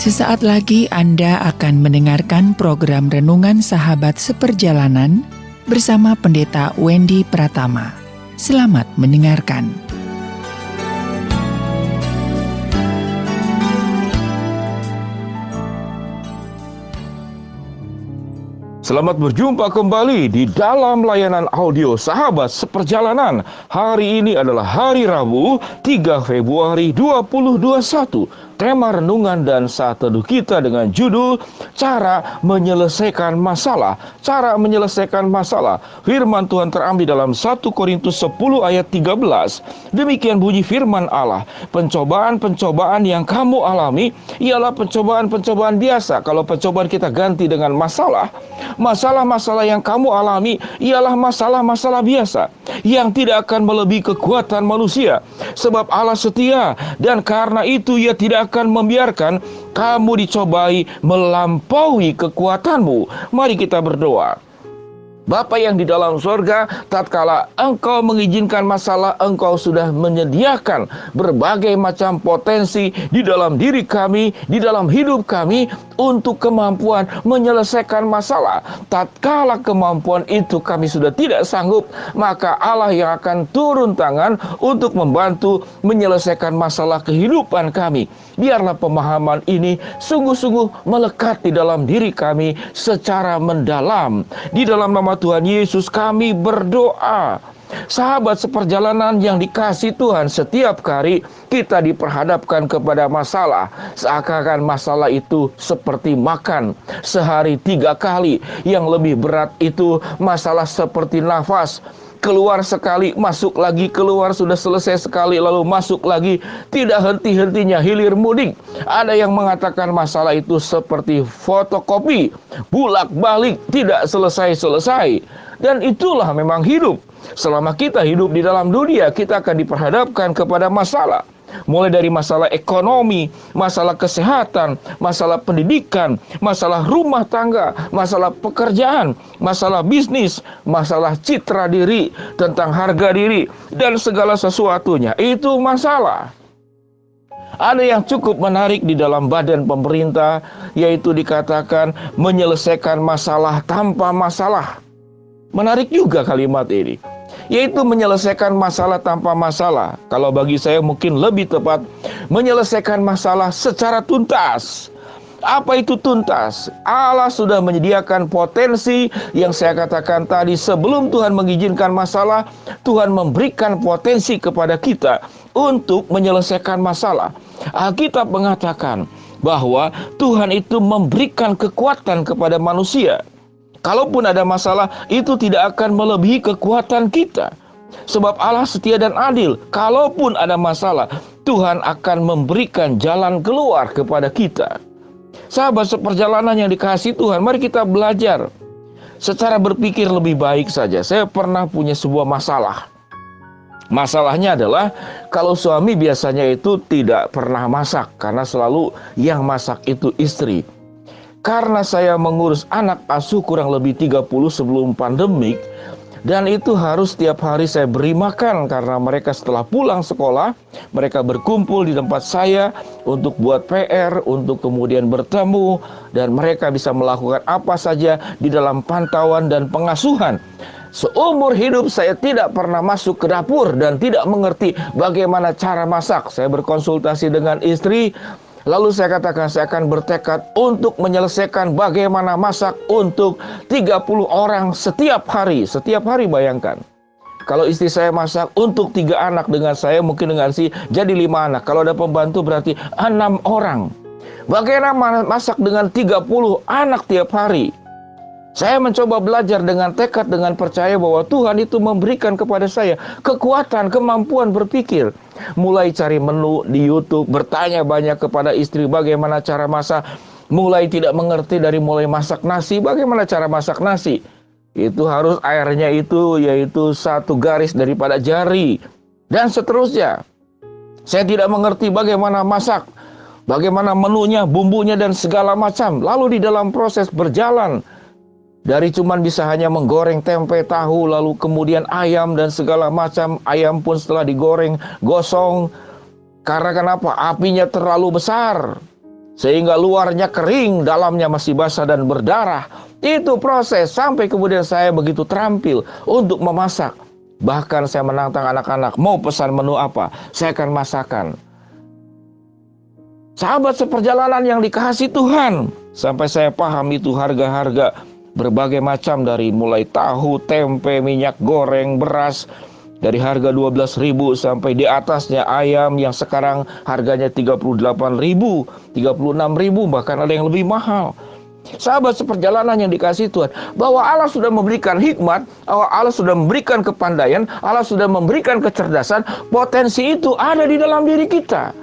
Sesaat lagi Anda akan mendengarkan program Renungan Sahabat Seperjalanan bersama Pendeta Wendy Pratama. Selamat mendengarkan. Selamat berjumpa kembali di dalam layanan audio Sahabat Seperjalanan. Hari ini adalah hari Rabu, 3 Februari 2021. Tema renungan dan saat teduh kita dengan judul Cara Menyelesaikan Masalah. Cara menyelesaikan masalah. Firman Tuhan terambil dalam 1 Korintus 10 ayat 13. Demikian bunyi firman Allah. Pencobaan-pencobaan yang kamu alami ialah pencobaan-pencobaan biasa. Kalau pencobaan kita ganti dengan masalah, masalah-masalah yang kamu alami ialah masalah-masalah biasa yang tidak akan melebihi kekuatan manusia. Sebab Allah setia dan karena itu Ia tidak akan membiarkan kamu dicobai melampaui kekuatanmu. Mari kita berdoa. Bapa yang di dalam sorga, tatkala Engkau mengizinkan masalah, Engkau sudah menyediakan berbagai macam potensi di dalam diri kami, di dalam hidup kami, untuk kemampuan menyelesaikan masalah. Tatkala kemampuan itu kami sudah tidak sanggup, maka Allah yang akan turun tangan untuk membantu menyelesaikan masalah kehidupan kami. Biarlah pemahaman ini sungguh-sungguh melekat di dalam diri kami secara mendalam. Di dalam nama Tuhan Yesus kami berdoa. Sahabat seperjalanan yang dikasihi Tuhan, setiap kali kita diperhadapkan kepada masalah, seakan-akan masalah itu seperti makan sehari 3 kali. Yang lebih berat itu masalah seperti nafas. Keluar sekali, masuk lagi, keluar sudah selesai sekali, lalu masuk lagi, tidak henti-hentinya, hilir mudik. Ada yang mengatakan masalah itu seperti fotokopi, bulak-balik, tidak selesai-selesai. Dan itulah memang hidup. Selama kita hidup di dalam dunia, kita akan diperhadapkan kepada masalah. Mulai dari masalah ekonomi, masalah kesehatan, masalah pendidikan, masalah rumah tangga, masalah pekerjaan, masalah bisnis, masalah citra diri, tentang harga diri, dan segala sesuatunya. Itu masalah. Ada yang cukup menarik di dalam badan pemerintah, yaitu dikatakan menyelesaikan masalah tanpa masalah. Menarik juga kalimat ini, yaitu menyelesaikan masalah tanpa masalah. Kalau bagi saya mungkin lebih tepat, menyelesaikan masalah secara tuntas. Apa itu tuntas? Allah sudah menyediakan potensi yang saya katakan tadi. Sebelum Tuhan mengizinkan masalah, Tuhan memberikan potensi kepada kita untuk menyelesaikan masalah. Alkitab mengatakan bahwa Tuhan itu memberikan kekuatan kepada manusia. Kalaupun ada masalah, itu tidak akan melebihi kekuatan kita. Sebab Allah setia dan adil. Kalaupun ada masalah, Tuhan akan memberikan jalan keluar kepada kita. Sahabat seperjalanan yang dikasihi Tuhan, mari kita belajar secara berpikir lebih baik saja. Saya pernah punya sebuah masalah. Masalahnya adalah kalau suami biasanya itu tidak pernah masak, karena selalu yang masak itu istri. Karena saya mengurus anak asuh kurang lebih 30 sebelum pandemik, dan itu harus setiap hari saya beri makan, karena mereka setelah pulang sekolah, mereka berkumpul di tempat saya untuk buat PR, untuk kemudian bertemu, dan mereka bisa melakukan apa saja di dalam pantauan dan pengasuhan. Seumur hidup saya tidak pernah masuk ke dapur dan tidak mengerti bagaimana cara masak. Saya berkonsultasi dengan istri, lalu saya katakan saya akan bertekad untuk menyelesaikan bagaimana masak untuk 30 orang setiap hari. Setiap hari, bayangkan. Kalau istri saya masak untuk 3 anak, dengan saya mungkin dengan jadi 5 anak. Kalau ada pembantu berarti 6 orang. Bagaimana masak dengan 30 anak tiap hari? Saya mencoba belajar dengan tekad, dengan percaya bahwa Tuhan itu memberikan kepada saya kekuatan, kemampuan berpikir. Mulai cari menu di YouTube, bertanya banyak kepada istri bagaimana cara masak. Mulai tidak mengerti dari mulai masak nasi, bagaimana cara masak nasi. Itu harus airnya itu yaitu 1 garis daripada jari. Dan seterusnya. Saya tidak mengerti bagaimana masak, bagaimana menunya, bumbunya dan segala macam. Lalu di dalam proses berjalan, dari cuman bisa hanya menggoreng tempe, tahu, lalu kemudian ayam dan segala macam. Ayam pun setelah digoreng, gosong. Karena kenapa? Apinya terlalu besar. sehingga luarnya kering, dalamnya masih basah dan berdarah. Itu proses sampai kemudian saya begitu terampil untuk memasak. Bahkan saya menantang anak-anak, mau pesan menu apa, saya akan masakan. Sahabat seperjalanan yang dikasihi Tuhan, sampai saya paham itu harga-harga berbagai macam, dari mulai tahu, tempe, minyak goreng, beras, dari harga 12.000 sampai di atasnya ayam yang sekarang harganya 38.000, 36.000, bahkan ada yang lebih mahal. Sahabat seperjalanan yang dikasihi Tuhan, bahwa Allah sudah memberikan hikmat, Allah sudah memberikan kepandaian, Allah sudah memberikan kecerdasan, potensi itu ada di dalam diri kita.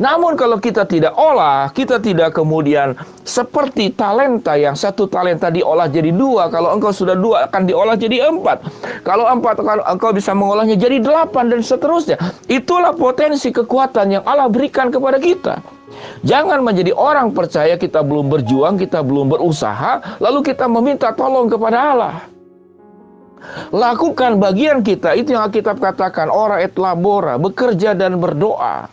Namun kalau kita tidak olah, kita tidak kemudian seperti talenta, yang satu talenta diolah jadi dua. Kalau engkau sudah dua, akan diolah jadi 4. Kalau 4, engkau bisa mengolahnya jadi 8 dan seterusnya. Itulah potensi kekuatan yang Allah berikan kepada kita. Jangan menjadi orang percaya kita belum berjuang, kita belum berusaha, lalu kita meminta tolong kepada Allah. Lakukan bagian kita, itu yang Alkitab katakan, ora et labora, bekerja dan berdoa.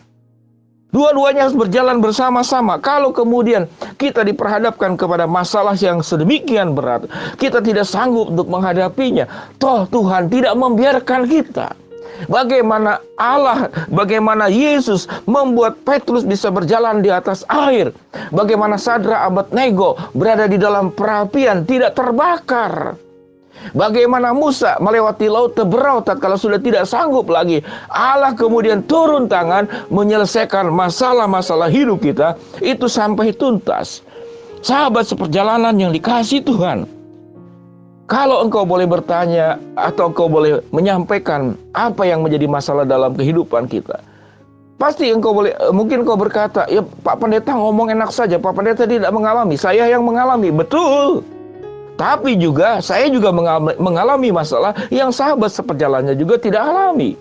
Dua-duanya harus berjalan bersama-sama. Kalau kemudian kita diperhadapkan kepada masalah yang sedemikian berat, kita tidak sanggup untuk menghadapinya, toh Tuhan tidak membiarkan kita. Bagaimana Allah, bagaimana Yesus membuat Petrus bisa berjalan di atas air, bagaimana Sadrak Abednego berada di dalam perapian tidak terbakar, bagaimana Musa melewati laut Teberau tatkala sudah tidak sanggup lagi, Allah kemudian turun tangan menyelesaikan masalah-masalah hidup kita itu sampai tuntas. Sahabat seperjalanan yang dikasihi Tuhan, kalau engkau boleh bertanya atau engkau boleh menyampaikan apa yang menjadi masalah dalam kehidupan kita, pasti engkau boleh, mungkin engkau berkata, ya Pak Pendeta ngomong enak saja, Pak Pendeta tidak mengalami, saya yang mengalami. Betul. Tapi juga saya juga mengalami masalah yang sahabat seperjalanannya juga tidak alami.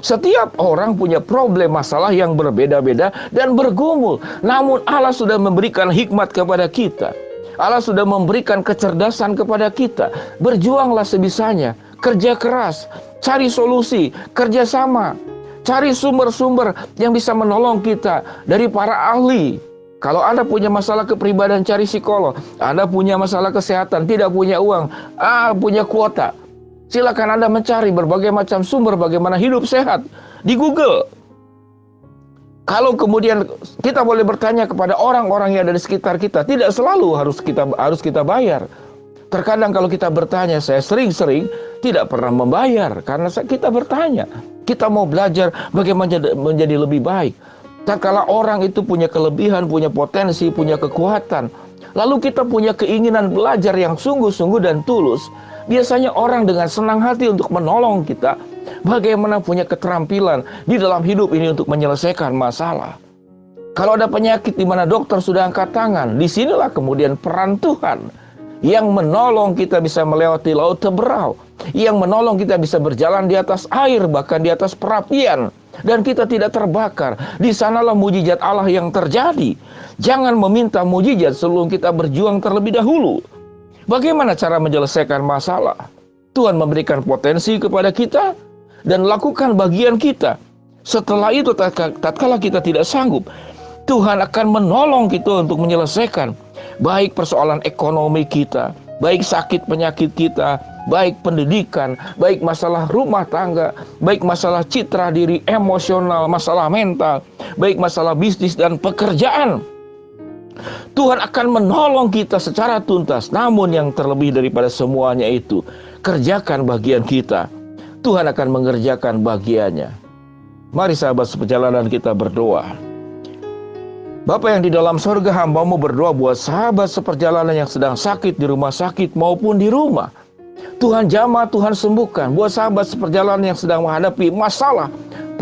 Setiap orang punya problem masalah yang berbeda-beda dan bergumul. Namun Allah sudah memberikan hikmat kepada kita. Allah sudah memberikan kecerdasan kepada kita. Berjuanglah sebisanya, kerja keras, cari solusi, kerjasama, cari sumber-sumber yang bisa menolong kita dari para ahli. Kalau Anda punya masalah kepribadian, cari psikolog. Anda punya masalah kesehatan, tidak punya uang, punya kuota, silakan Anda mencari berbagai macam sumber bagaimana hidup sehat di Google. Kalau kemudian kita boleh bertanya kepada orang-orang yang ada di sekitar kita, tidak selalu harus kita bayar. Terkadang kalau kita bertanya, saya sering-sering tidak pernah membayar karena kita bertanya. Kita mau belajar bagaimana menjadi lebih baik. Tatkala orang itu punya kelebihan, punya potensi, punya kekuatan, lalu kita punya keinginan belajar yang sungguh-sungguh dan tulus, biasanya orang dengan senang hati untuk menolong kita, bagaimana punya keterampilan di dalam hidup ini untuk menyelesaikan masalah. Kalau ada penyakit di mana dokter sudah angkat tangan, disinilah kemudian peran Tuhan yang menolong kita bisa melewati laut Teberau, yang menolong kita bisa berjalan di atas air, bahkan di atas perapian, dan kita tidak terbakar. Di sanalah mujizat Allah yang terjadi. Jangan meminta mujizat sebelum kita berjuang terlebih dahulu. Bagaimana cara menyelesaikan masalah? Tuhan memberikan potensi kepada kita dan lakukan bagian kita. Setelah itu tatkala kita tidak sanggup, Tuhan akan menolong kita untuk menyelesaikan baik persoalan ekonomi kita, baik sakit penyakit kita, baik pendidikan, baik masalah rumah tangga, baik masalah citra diri, emosional, masalah mental, baik masalah bisnis dan pekerjaan. Tuhan akan menolong kita secara tuntas. Namun yang terlebih daripada semuanya itu, kerjakan bagian kita. Tuhan akan mengerjakan bagiannya. Mari sahabat seperjalanan kita berdoa. Bapa yang di dalam surga, hamba-Mu berdoa buat sahabat seperjalanan yang sedang sakit di rumah sakit maupun di rumah. Tuhan jamah, Tuhan sembuhkan. Buat sahabat seperjalanan yang sedang menghadapi masalah,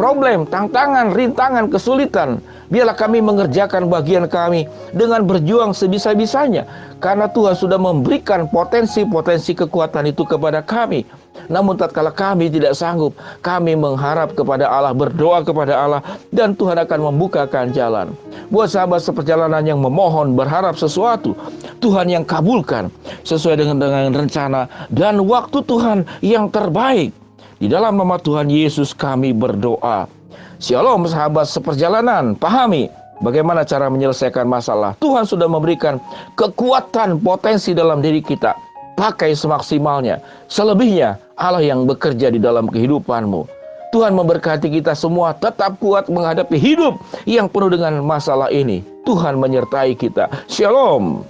problem, tantangan, rintangan, kesulitan, biarlah kami mengerjakan bagian kami dengan berjuang sebisa-bisanya. Karena Tuhan sudah memberikan potensi-potensi kekuatan itu kepada kami. Namun tatkala kami tidak sanggup, kami mengharap kepada Allah, berdoa kepada Allah, dan Tuhan akan membukakan jalan. Buat sahabat seperjalanan yang memohon, berharap sesuatu, Tuhan yang kabulkan sesuai dengan rencana dan waktu Tuhan yang terbaik. Di dalam nama Tuhan Yesus kami berdoa. Shalom sahabat seperjalanan, pahami Bagaimana cara menyelesaikan masalah? Tuhan sudah memberikan kekuatan potensi dalam diri kita. Pakai semaksimalnya. Selebihnya Allah yang bekerja di dalam kehidupanmu. Tuhan memberkati kita semua tetap kuat menghadapi hidup yang penuh dengan masalah ini. Tuhan menyertai kita. Shalom.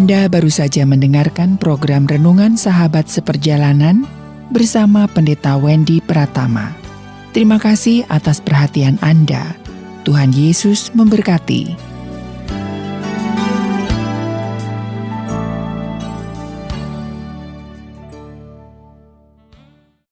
Anda baru saja mendengarkan program Renungan Sahabat Seperjalanan bersama Pendeta Wendy Pratama. Terima kasih atas perhatian Anda. Tuhan Yesus memberkati.